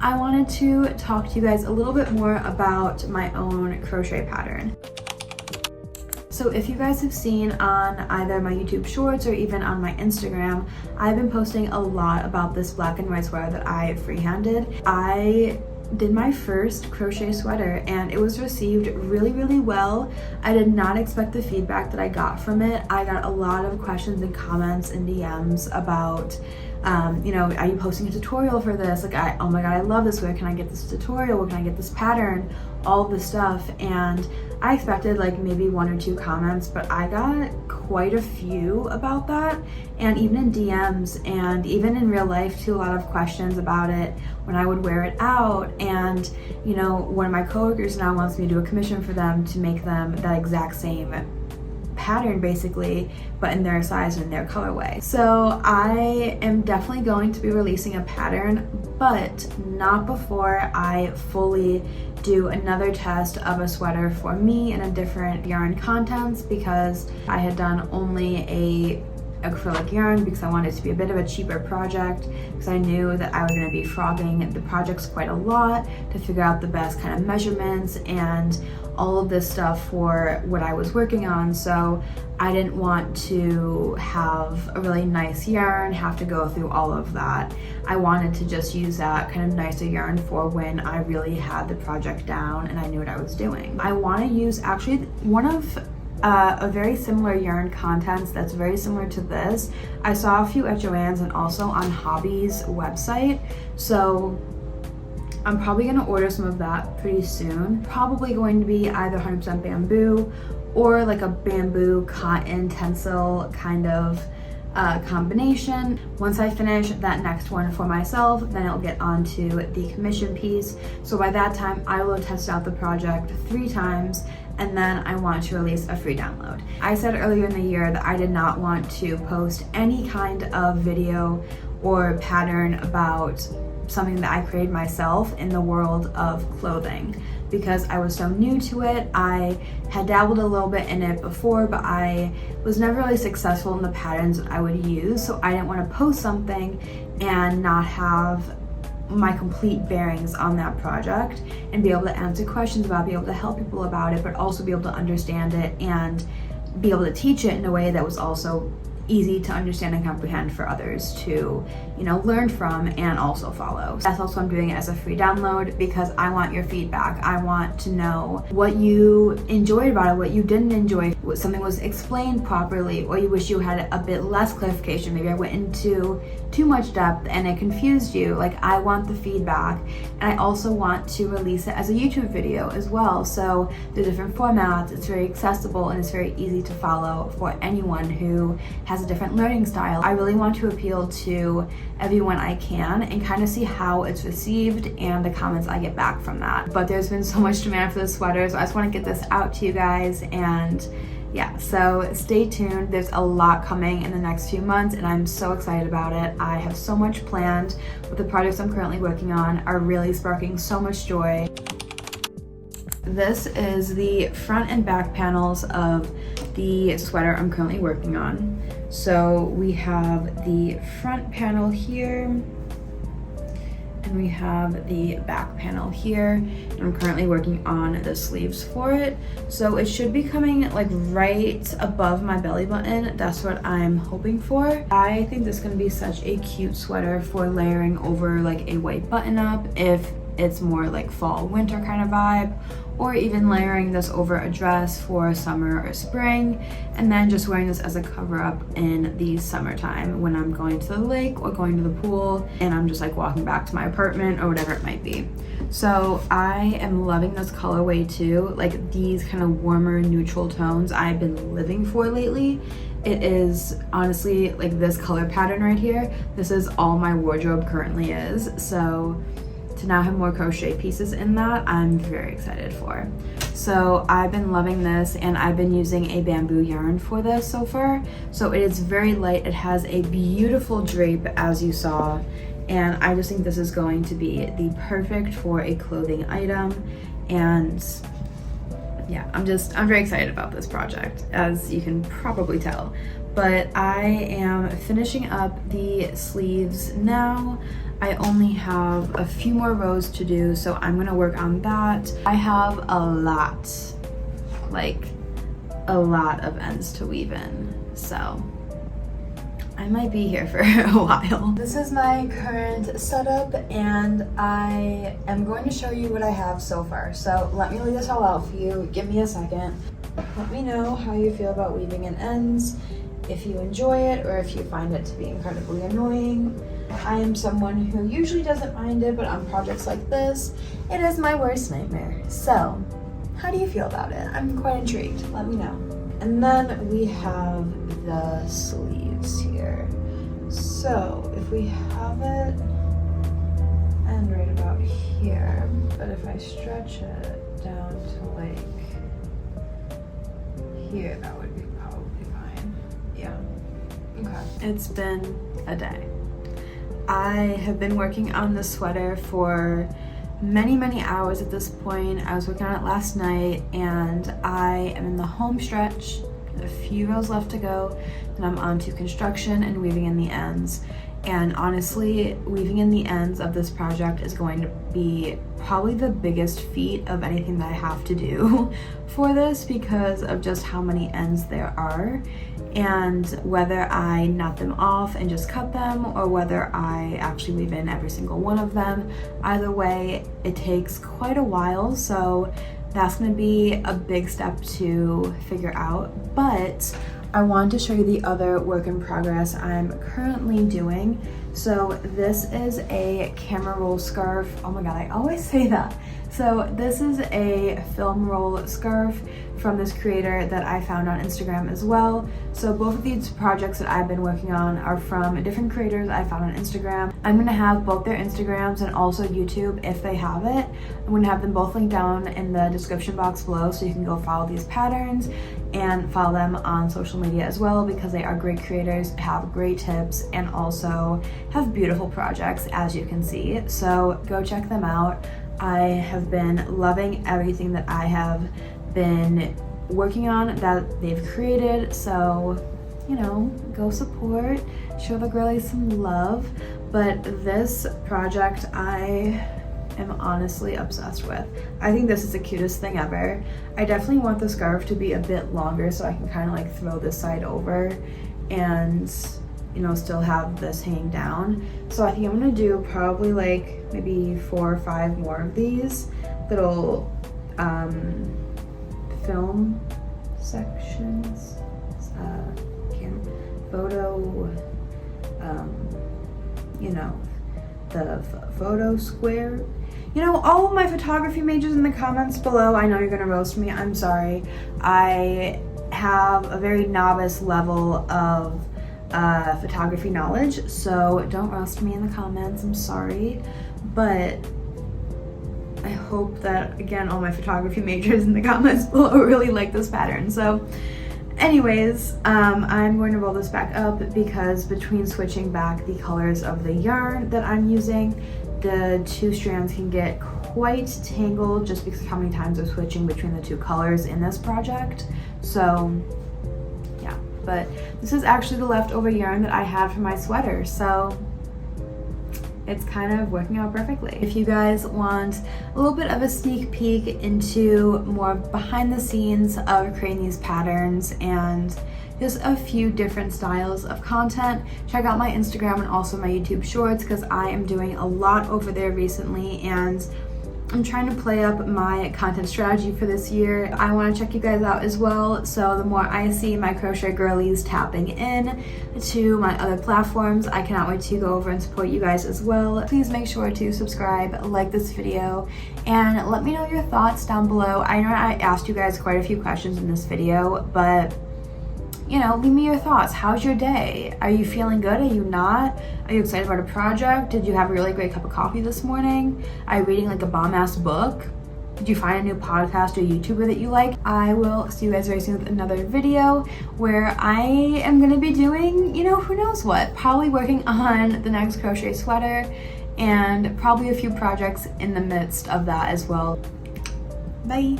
I wanted to talk to you guys a little bit more about my own crochet pattern. So if you guys have seen on either my YouTube shorts or even on my Instagram, I've been posting a lot about this black and white sweater that I freehanded. I did my first crochet sweater and it was received really well. I did not expect the feedback that I got from it. I got a lot of questions and comments and DMs about you know, are you posting a tutorial for this? Like, oh my god, I love this. Where can I get this tutorial? Where can I get this pattern? All of this stuff. And I expected like maybe 1 or 2 comments, but I got quite a few about that. And even in DMs and even in real life too, a lot of questions about it when I would wear it out. And you know, one of my coworkers now wants me to do a commission for them to make them that exact same pattern basically, but in their size and their colorway. So I am definitely going to be releasing a pattern, but not before I fully do another test of a sweater for me in a different yarn contents, because I had done only a acrylic yarn because I wanted it to be a bit of a cheaper project, because I knew that I was going to be frogging the projects quite a lot to figure out the best kind of measurements and all of this stuff for what I was working on. So I didn't want to have a really nice yarn, have to go through all of that. I wanted to just use that kind of nicer yarn for when I really had the project down and I knew what I was doing. I want to use actually one of a very similar yarn contents that's very similar to this. I saw a few at Joann's and also on Hobby's website. So I'm probably gonna order some of that pretty soon. Probably going to be either 100% bamboo or like a bamboo cotton tencel kind of combination. Once I finish that next one for myself, then I'll get onto the commission piece. So by that time, I will test out the project 3 times, and then I want to release a free download. I said earlier in the year that I did not want to post any kind of video or pattern about something that I created myself in the world of clothing, because I was so new to it. I had dabbled a little bit in it before, but I was never really successful in the patterns that I would use. So I didn't want to post something and not have my complete bearings on that project and be able to answer questions about it, be able to help people about it, but also be able to understand it and be able to teach it in a way that was also easy to understand and comprehend for others to, you know, learn from and also follow. That's also why I'm doing it as a free download, because I want your feedback. I want to know what you enjoyed about it, what you didn't enjoy, what something was explained properly, or you wish you had a bit less clarification. Maybe I went into too much depth and it confused you. Like, I want the feedback, and I also want to release it as a YouTube video as well. So the different formats, it's very accessible and it's very easy to follow for anyone who has a different learning style. I really want to appeal to everyone I can and kind of see how it's received and the comments I get back from that. But there's been so much demand for the sweaters, so I just want to get this out to you guys. And yeah, so stay tuned. There's a lot coming in the next few months and I'm so excited about it. I have so much planned. With the projects I'm currently working on are really sparking so much joy. This is the front and back panels of the sweater I'm currently working on. So we have the front panel here and we have the back panel here, and I'm currently working on the sleeves for it. So it should be coming like right above my belly button. That's what I'm hoping for. I think this is gonna be such a cute sweater for layering over like a white button up if it's more like fall winter kind of vibe, or even layering this over a dress for summer or spring, and then just wearing this as a cover up in the summertime when I'm going to the lake or going to the pool and I'm just like walking back to my apartment or whatever it might be. So I am loving this colorway too. Like, these kind of warmer neutral tones I've been living for lately. It is honestly like this color pattern right here. This is all my wardrobe currently is. So to now have more crochet pieces in that, I'm very excited for. So I've been loving this, and I've been using a bamboo yarn for this so far. So it is very light. It has a beautiful drape, as you saw, and I just think this is going to be the perfect for a clothing item. And yeah, I'm very excited about this project, as you can probably tell. but I am finishing up the sleeves now. I only have a few more rows to do, so I'm gonna work on that. I have a lot, like a lot of ends to weave in, so I might be here for a while. This is my current setup, and I am going to show you what I have so far. So let me lay this all out for you. Give me a second. Let me know how you feel about weaving in ends, if you enjoy it or if you find it to be incredibly annoying. I am someone who usually doesn't mind it, but on projects like this, it is my worst nightmare. So how do you feel about it? I'm quite intrigued. Let me know. And then we have the sleeves here. So if we have it end right about here, but if I stretch it down to like here, that would be probably fine. Yeah, okay. It's been a day. I have been working on this sweater for many hours at this point. I was working on it last night, and I am in the home stretch, a few rows left to go, and I'm on to construction and weaving in the ends. And honestly, weaving in the ends of this project is going to be probably the biggest feat of anything that I have to do for this, because of just how many ends there are, and whether I knot them off and just cut them, or whether I actually weave in every single one of them. Either way, it takes quite a while, so that's going to be a big step to figure out. But I wanted to show you the other work in progress I'm currently doing. So this is a camera roll scarf. Oh my god, I always say that. So this is a film roll scarf from this creator that I found on Instagram as well. So both of these projects that I've been working on are from different creators I found on Instagram. I'm gonna have both their Instagrams and also YouTube if they have it. I'm gonna have them both linked down in the description box below, so you can go follow these patterns and follow them on social media as well, because they are great creators, have great tips, and also have beautiful projects, as you can see. So go check them out. I have been loving everything that I have been working on that they've created, so you know, go support, show the girlies some love. But this project I am honestly obsessed with. I think this is the cutest thing ever. I definitely want the scarf to be a bit longer so I can kind of like throw this side over and, you know, still have this hanging down. So I think I'm gonna do probably like maybe 4 or 5 more of these little film sections, photo, you know, the photo square. You know, all of my photography majors in the comments below, I know you're gonna roast me, I'm sorry. I have a very novice level of photography knowledge, so don't roast me in the comments, I'm sorry. But I hope that, again, all my photography majors in the comments below really like this pattern. So anyways, I'm going to roll this back up, because between switching back the colors of the yarn that I'm using, the 2 strands can get quite tangled just because of how many times I'm switching between the 2 colors in this project. So yeah, but this is actually the leftover yarn that I had for my sweater, so it's kind of working out perfectly. If you guys want a little bit of a sneak peek into more behind the scenes of creating these patterns and just a few different styles of content, check out my Instagram and also my YouTube shorts, because I am doing a lot over there recently, and I'm trying to play up my content strategy for this year. I want to check you guys out as well, so the more I see my crochet girlies tapping in to my other platforms, I cannot wait to go over and support you guys as well. Please make sure to subscribe, like this video, and let me know your thoughts down below. I know I asked you guys quite a few questions in this video, but you know, leave me your thoughts. How's your day? Are you feeling good? Are you not? Are you excited about a project? Did you have a really great cup of coffee this morning? Are you reading like a bomb-ass book? Did you find a new podcast or YouTuber that you like? I will see you guys very soon with another video where I am gonna be doing, you know, who knows what. Probably working on the next crochet sweater, and probably a few projects in the midst of that as well. Bye.